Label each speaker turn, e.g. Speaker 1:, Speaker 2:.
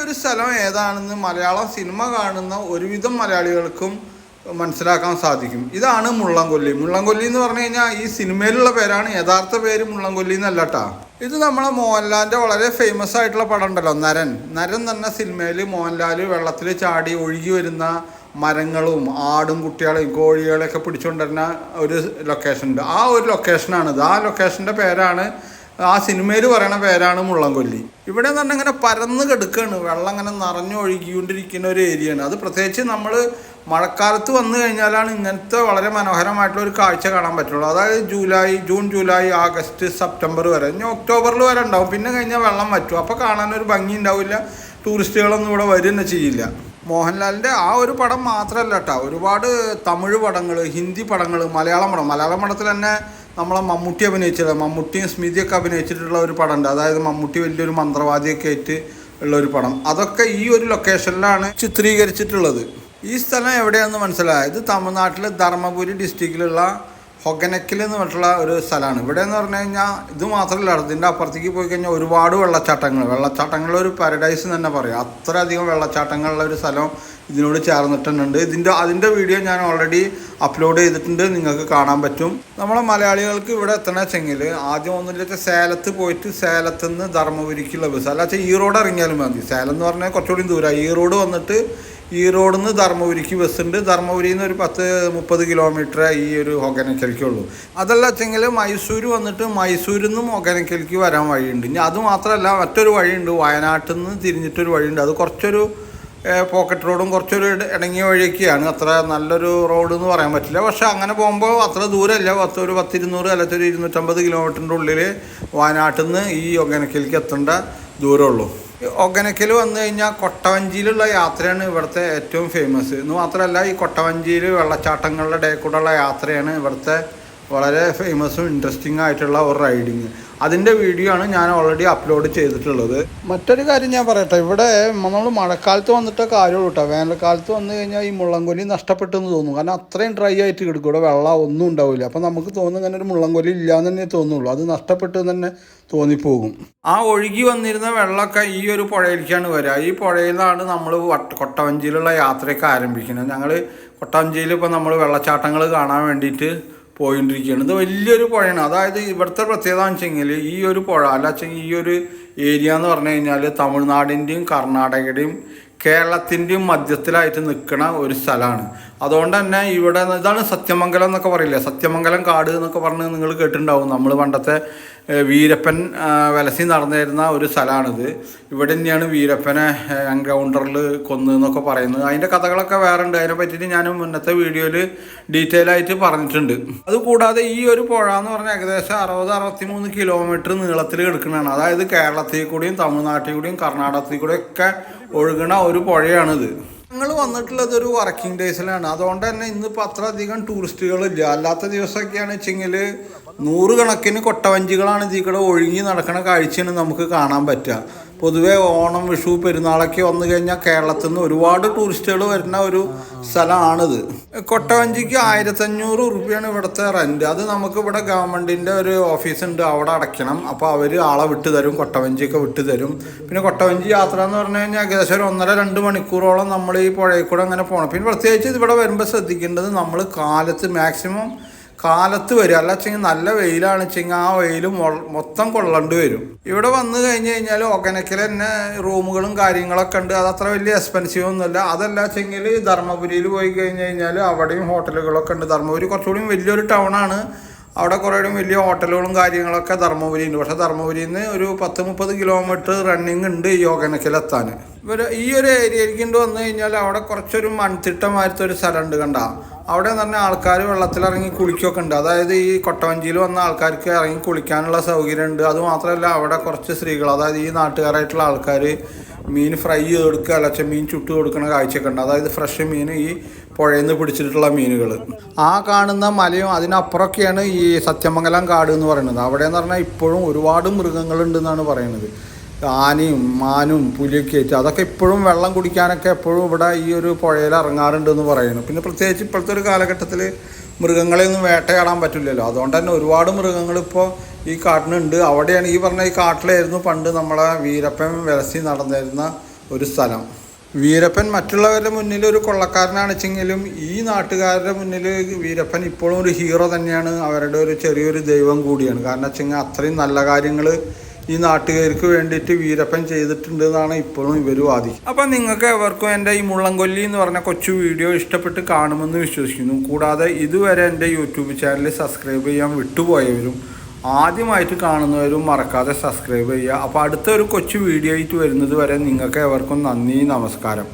Speaker 1: ഒരു സ്ഥലം ഏതാണെന്ന് മലയാളം സിനിമ കാണുന്ന ഒരുവിധം മലയാളികൾക്കും മനസ്സിലാക്കാൻ സാധിക്കും. ഇതാണ് മുള്ളംകൊല്ലി. മുള്ളംകൊല്ലി എന്ന് പറഞ്ഞു കഴിഞ്ഞാൽ ഈ സിനിമയിലുള്ള പേരാണ്, യഥാർത്ഥ പേര് മുള്ളംകൊല്ലി എന്നല്ല കേട്ടോ. ഇത് നമ്മളെ മോഹൻലാലിൻ്റെ വളരെ ഫേമസ് ആയിട്ടുള്ള പടം ഉണ്ടല്ലോ, നരൻ. നരൻ തന്നെ സിനിമയിൽ മോഹൻലാൽ വെള്ളത്തിൽ ചാടി ഒഴുകി വരുന്ന മരങ്ങളും ആടും കുട്ടികളെയും കോഴികളെയൊക്കെ പിടിച്ചുകൊണ്ടിരുന്ന ഒരു ലൊക്കേഷൻ ഉണ്ട്. ആ ഒരു ലൊക്കേഷനാണിത്. ആ ലൊക്കേഷൻ്റെ പേരാണ്, ആ സിനിമയിൽ പറയണ പേരാണ് മുള്ളംകൊല്ലി. ഇവിടെ എന്ന് പറഞ്ഞാൽ ഇങ്ങനെ പരന്ന് കിടക്കുകയാണ്, വെള്ളം ഇങ്ങനെ നിറഞ്ഞു ഒഴുകിക്കൊണ്ടിരിക്കുന്ന ഒരു ഏരിയയാണ്. അത് പ്രത്യേകിച്ച് നമ്മൾ മഴക്കാലത്ത് വന്നു കഴിഞ്ഞാലാണ് ഇങ്ങനത്തെ വളരെ മനോഹരമായിട്ടുള്ള ഒരു കാഴ്ച കാണാൻ പറ്റുള്ളൂ. അതായത് ജൂൺ ജൂലൈ ആഗസ്റ്റ് സെപ്റ്റംബർ വരെ, ഇനി ഒക്ടോബറിൽ വരെ ഉണ്ടാവും. പിന്നെ കഴിഞ്ഞാൽ വെള്ളം വറ്റും. അപ്പോൾ കാണാനൊരു ഭംഗി ഉണ്ടാവില്ല, ടൂറിസ്റ്റുകളൊന്നും ഇവിടെ വരിക തന്നെ ചെയ്യില്ല. മോഹൻലാലിൻ്റെ ആ ഒരു പടം മാത്രമല്ല കേട്ടോ, ഒരുപാട് തമിഴ് പടങ്ങൾ, ഹിന്ദി പടങ്ങൾ, മലയാളം പടത്തിൽ തന്നെ നമ്മളെ മമ്മൂട്ടി അഭിനയിച്ചിട്ടുള്ള, മമ്മൂട്ടിയും സ്മിതിയൊക്കെ അഭിനയിച്ചിട്ടുള്ള ഒരു പടം ഉണ്ട്. അതായത് മമ്മൂട്ടി വലിയൊരു മന്ത്രവാദിയൊക്കെ ആയിട്ട് ഉള്ള ഒരു പടം. അതൊക്കെ ഈ ഒരു ലൊക്കേഷനിലാണ് ചിത്രീകരിച്ചിട്ടുള്ളത്. ഈ സ്ഥലം എവിടെയാണെന്ന് മനസ്സിലായത് തമിഴ്നാട്ടിലെ ധർമ്മപുരി ഡിസ്ട്രിക്റ്റിലുള്ള ഹൊഗനക്കിൽ എന്ന് പറഞ്ഞിട്ടുള്ള ഒരു സ്ഥലമാണ്. ഇവിടെ എന്ന് പറഞ്ഞു കഴിഞ്ഞാൽ ഇത് മാത്രമല്ല, ഇതിൻ്റെ അപ്പുറത്തേക്ക് പോയി കഴിഞ്ഞാൽ ഒരുപാട് വെള്ളച്ചാട്ടങ്ങൾ ഒരു പാരഡൈസ് തന്നെ പറയാം. അത്രയധികം വെള്ളച്ചാട്ടങ്ങളുള്ള ഒരു സ്ഥലം ഇതിനോട് ചേർന്നിട്ടുണ്ട്. അതിൻ്റെ വീഡിയോ ഞാൻ ഓൾറെഡി അപ്ലോഡ് ചെയ്തിട്ടുണ്ട്, നിങ്ങൾക്ക് കാണാൻ പറ്റും. നമ്മളെ മലയാളികൾക്ക് ഇവിടെ എത്തണമെങ്കിൽ ആദ്യം ഒന്നുമില്ല സേലത്ത് പോയിട്ട് സേലത്ത് നിന്ന് ധർമ്മപുരിക്കുള്ള ബസ്, അല്ലാച്ച ഈറോഡ് ഇറങ്ങിയാലും മതി. സേലം എന്ന് പറഞ്ഞാൽ കുറച്ചുകൂടി ദൂരമാണ്. ഈറോഡ് വന്നിട്ട് ഈറോഡിൽ നിന്ന് ധർമ്മപുരിക്ക് ബസ്സുണ്ട്. ധർമ്മപുരിയിൽ നിന്ന് ഒരു 10-30 കിലോമീറ്റർ ഈ ഒരു ഹൊഗനക്കലിക്കുള്ളൂ. അതല്ല വെച്ചെങ്കിൽ മൈസൂർ വന്നിട്ട് മൈസൂരിൽ നിന്നും ഹൊഗനക്കലിക്ക് വരാൻ വഴിയുണ്ട്. ഇനി അതുമാത്രമല്ല, മറ്റൊരു വഴിയുണ്ട്, വയനാട്ടിൽ നിന്ന് തിരിഞ്ഞിട്ടൊരു വഴിയുണ്ട്. അത് കുറച്ചൊരു പോക്കറ്റ് റോഡും കുറച്ചൊരു ഇടങ്ങിയ വഴിയൊക്കെയാണ്. അത്ര നല്ലൊരു റോഡ് എന്ന് പറയാൻ പറ്റില്ല. പക്ഷെ അങ്ങനെ പോകുമ്പോൾ അത്ര ദൂരമല്ല, ഒരു 10-200 അല്ലെങ്കിൽ ഒരു 250 കിലോമീറ്ററിൻ്റെ ഉള്ളിൽ വയനാട്ടിൽ നിന്ന് ഈ ഹൊഗനക്കലിക്ക് എത്തേണ്ട ദൂരമുള്ളൂ. ഹൊഗനക്കൽ വന്നു കഴിഞ്ഞാൽ കൊട്ടവഞ്ചിയിലുള്ള യാത്രയാണ് ഇവിടുത്തെ ഏറ്റവും ഫേമസ്. എന്ന് മാത്രമല്ല, ഈ കൊട്ടവഞ്ചിയിൽ വെള്ളച്ചാട്ടങ്ങളുടെ ഇടയിൽക്കൂടെയുള്ള യാത്രയാണ് ഇവിടുത്തെ വളരെ ഫേമസും ഇൻട്രസ്റ്റിംഗ് ആയിട്ടുള്ള ഒരു റൈഡിങ്. അതിൻ്റെ വീഡിയോ ആണ് ഞാൻ ഓൾറെഡി അപ്ലോഡ് ചെയ്തിട്ടുള്ളത്. മറ്റൊരു കാര്യം ഞാൻ പറയട്ടെ, ഇവിടെ നമ്മൾ മഴക്കാലത്ത് വന്നിട്ട് കാര്യമുള്ളൂ കേട്ടോ. വേനൽക്കാലത്ത് വന്നു കഴിഞ്ഞാൽ ഈ മുള്ളംകൊല്ലി നഷ്ടപ്പെട്ടെന്ന് തോന്നും. കാരണം അത്രയും ഡ്രൈ ആയിട്ട് കിടക്കും, ഇവിടെ വെള്ളം ഒന്നും ഉണ്ടാവില്ല. അപ്പോൾ നമുക്ക് തോന്നുന്നു ഇങ്ങനെ ഒരു മുള്ളംകൊല്ലി ഇല്ലയെന്ന് തന്നെ തോന്നുള്ളൂ. അത് നഷ്ടപ്പെട്ടു തന്നെ തോന്നിപ്പോകും. ആ ഒഴുകി വന്നിരുന്ന വെള്ളമൊക്കെ ഈ ഒരു പുഴയിലേക്കാണ് വരിക. ഈ പുഴയിൽ നിന്നാണ് നമ്മൾ കൊട്ടവഞ്ചിയിലുള്ള യാത്രയൊക്കെ ആരംഭിക്കുന്നത്. ഞങ്ങൾ കൊട്ടവഞ്ചിയിൽ ഇപ്പോൾ നമ്മൾ വെള്ളച്ചാട്ടങ്ങൾ കാണാൻ വേണ്ടിയിട്ട് പോയിക്കൊണ്ടിരിക്കുകയാണ്. ഇത് വലിയൊരു പുഴയാണ്. അതായത് ഇവിടുത്തെ പ്രത്യേകത എന്ന് വെച്ചെങ്കിൽ ഈ ഒരു പുഴ അല്ല വെച്ചെങ്കിൽ ഈ ഒരു ഏരിയ എന്ന് പറഞ്ഞു കഴിഞ്ഞാൽ തമിഴ്നാടിൻ്റെയും കർണാടകയുടെയും കേരളത്തിൻ്റെയും മധ്യത്തിലായിട്ട് നിൽക്കുന്ന ഒരു സ്ഥലമാണ്. അതുകൊണ്ട് തന്നെ ഇവിടെ ഇതാണ് സത്യമംഗലം എന്നൊക്കെ പറയില്ലേ, സത്യമംഗലം കാട് എന്നൊക്കെ പറഞ്ഞ് നിങ്ങൾ കേട്ടിട്ടുണ്ടാവും. നമ്മൾ പണ്ടത്തെ വീരപ്പൻ വലസി നടന്നിരുന്ന ഒരു സ്ഥലമാണിത്. ഇവിടെ തന്നെയാണ് വീരപ്പനെ എൻകൗണ്ടറിൽ കൊന്നതെന്നൊക്കെ പറയുന്നത്. അതിൻ്റെ കഥകളൊക്കെ വേറെ ഉണ്ട്. അതിനെ പറ്റിയിട്ട് ഞാൻ മുന്നത്തെ വീഡിയോയിൽ ഡീറ്റെയിൽ ആയിട്ട് പറഞ്ഞിട്ടുണ്ട്. അതുകൂടാതെ ഈ ഒരു പുഴ എന്ന് പറഞ്ഞാൽ ഏകദേശം 60-63 കിലോമീറ്റർ നീളത്തിൽ കിടക്കുന്നതാണ്. അതായത് കേരളത്തിൽ കൂടിയും തമിഴ്നാട്ടിൽ കൂടിയും കർണാടകത്തിൽ കൂടിയും ഒക്കെ ഒഴുകണ ഒരു പുഴയാണിത്. ഞങ്ങൾ വന്നിട്ടുള്ളത് ഒരു വർക്കിംഗ് ഡേയ്സിലാണ്. അതുകൊണ്ട് തന്നെ ഇന്നിപ്പോൾ അത്ര അധികം ടൂറിസ്റ്റുകളില്ല. അല്ലാത്ത ദിവസമൊക്കെയാണ് വെച്ചെങ്കിൽ 100 കണക്കിന് കൊട്ടവഞ്ചികളാണ് ഇതിൽ കൂടെ ഒഴുകി നടക്കുന്ന കാഴ്ചയാണ് നമുക്ക് കാണാൻ പറ്റുക. പൊതുവേ ഓണം, വിഷു, പെരുന്നാളൊക്കെ വന്നു കഴിഞ്ഞാൽ കേരളത്തിൽ നിന്ന് ഒരുപാട് ടൂറിസ്റ്റുകൾ വരുന്ന ഒരു സ്ഥലമാണിത്. കൊട്ടവഞ്ചിക്ക് 1500 രൂപയാണ് ഇവിടുത്തെ റെൻറ്റ്. അത് നമുക്ക് ഇവിടെ ഗവൺമെൻറ്റിൻ്റെ ഒരു ഓഫീസുണ്ട്, അവിടെ അടയ്ക്കണം. അപ്പോൾ അവർ ആളെ വിട്ട് തരും, കൊട്ടവഞ്ചിയൊക്കെ വിട്ട് തരും. പിന്നെ കൊട്ടവഞ്ചി യാത്ര എന്ന് പറഞ്ഞു കഴിഞ്ഞാൽ ഏകദേശം ഒരു 1.5-2 മണിക്കൂറോളം നമ്മൾ ഈ പുഴയിൽ കൂടെ അങ്ങനെ പോകണം. പിന്നെ പ്രത്യേകിച്ച് ഇവിടെ വരുമ്പോൾ ശ്രദ്ധിക്കേണ്ടത്, നമ്മൾ കാലത്ത് മാക്സിമം കാലത്ത് വരും. അല്ല വെച്ചെങ്കിൽ നല്ല വെയിലാണ് വെച്ചെങ്കിൽ ആ വെയിൽ മൊത്തം കൊള്ളേണ്ടി വരും. ഇവിടെ വന്നു കഴിഞ്ഞ് കഴിഞ്ഞാൽ ഹൊഗനക്കൽ തന്നെ റൂമുകളും കാര്യങ്ങളൊക്കെ ഉണ്ട്. അതത്ര വലിയ എക്സ്പെൻസീവ് ഒന്നുമില്ല. അതല്ല വെച്ചെങ്കിൽ ധർമ്മപുരിയിൽ പോയി കഴിഞ്ഞ് കഴിഞ്ഞാൽ അവിടെയും ഹോട്ടലുകളൊക്കെ ഉണ്ട്. ധർമ്മപുരി കുറച്ചുകൂടി വലിയൊരു ടൗണാണ്. അവിടെ കുറേയും വലിയ ഹോട്ടലുകളും കാര്യങ്ങളൊക്കെ ധർമ്മപുരി ഉണ്ട്. പക്ഷേ ധർമ്മപുരിയിൽ നിന്ന് ഒരു 10-30 കിലോമീറ്റർ റണ്ണിങ് ഉണ്ട് ഈ ഹൊഗനക്കലെത്താൻ. ഈ ഒരു ഏരിയയിലേക്ക് വന്നു കഴിഞ്ഞാൽ അവിടെ കുറച്ചൊരു മൺതിട്ടമാരത്തെ ഒരു സ്ഥലമുണ്ട് കണ്ട. അവിടെ എന്ന് പറഞ്ഞാൽ ആൾക്കാർ വെള്ളത്തിലിറങ്ങി കുളിക്കുകയൊക്കെ ഉണ്ട്. അതായത് ഈ കൊട്ടവഞ്ചിയിൽ വന്ന ആൾക്കാർക്ക് ഇറങ്ങി കുളിക്കാനുള്ള സൗകര്യമുണ്ട്. അതുമാത്രമല്ല അവിടെ കുറച്ച് സ്ത്രീകൾ, അതായത് ഈ നാട്ടുകാരായിട്ടുള്ള ആൾക്കാർ മീൻ ഫ്രൈ ചെയ്ത് കൊടുക്കുക, അല്ല മീൻ ചുട്ട് കൊടുക്കുന്ന കാഴ്ചയൊക്കെ ഉണ്ട്. അതായത് ഫ്രഷ് മീൻ ഈ പുഴയിൽ നിന്ന് പിടിച്ചിട്ടുള്ള മീനുകൾ. ആ കാണുന്ന മലയും അതിനപ്പുറമൊക്കെയാണ് ഈ സത്യമംഗലം കാട് എന്ന് പറയുന്നത്. അവിടെ എന്ന് പറഞ്ഞാൽ ഇപ്പോഴും ഒരുപാട് മൃഗങ്ങളുണ്ടെന്നാണ് പറയുന്നത്. ആനയും മാനും പുലിയൊക്കെ ആയിട്ട് അതൊക്കെ ഇപ്പോഴും വെള്ളം കുടിക്കാനൊക്കെ എപ്പോഴും ഇവിടെ ഈ ഒരു പുഴയിൽ ഇറങ്ങാറുണ്ടെന്ന് പറയുന്നു. പിന്നെ പ്രത്യേകിച്ച് ഇപ്പോഴത്തെ ഒരു കാലഘട്ടത്തിൽ മൃഗങ്ങളെയൊന്നും വേട്ടയാടാൻ പറ്റില്ലല്ലോ. അതുകൊണ്ട് തന്നെ ഒരുപാട് മൃഗങ്ങളിപ്പോൾ ഈ കാട്ടിനുണ്ട്. അവിടെയാണ് ഈ പറഞ്ഞ ഈ കാട്ടിലായിരുന്നു പണ്ട് നമ്മളെ വീരപ്പൻ വിലസി നടന്നിരുന്ന ഒരു സ്ഥലം. വീരപ്പൻ മറ്റുള്ളവരുടെ മുന്നിൽ ഒരു കൊള്ളക്കാരനാണെച്ചെങ്കിലും ഈ നാട്ടുകാരുടെ മുന്നിൽ വീരപ്പൻ ഇപ്പോഴും ഒരു ഹീറോ തന്നെയാണ്. അവരുടെ ഒരു ചെറിയൊരു ദൈവം കൂടിയാണ്. കാരണം വെച്ചെങ്കിൽ അത്രയും നല്ല കാര്യങ്ങൾ ഈ നാട്ടുകാർക്ക് വേണ്ടിയിട്ട് വീരപ്പൻ ചെയ്തിട്ടുണ്ട് എന്നാണ് ഇപ്പോഴും ഇവർ വാദിക്കുന്നത്. അപ്പം നിങ്ങൾക്ക് എവർക്കും എൻ്റെ ഈ മുള്ളംകൊല്ലി എന്ന് പറഞ്ഞ കൊച്ചു വീഡിയോ ഇഷ്ടപ്പെട്ട് കാണുമെന്ന് വിശ്വസിക്കുന്നു. കൂടാതെ ഇതുവരെ എൻ്റെ യൂട്യൂബ് ചാനൽ സബ്സ്ക്രൈബ് ചെയ്യാൻ വിട്ടുപോയവരും ആദ്യമായിട്ട് കാണുന്നവരും മറക്കാതെ സബ്സ്ക്രൈബ് ചെയ്യുക. അപ്പോൾ അടുത്തൊരു കൊച്ചു വീഡിയോ ആയിട്ട് വരുന്നത് വരെ നിങ്ങൾക്ക് എവർക്കും നന്ദി, നമസ്കാരം.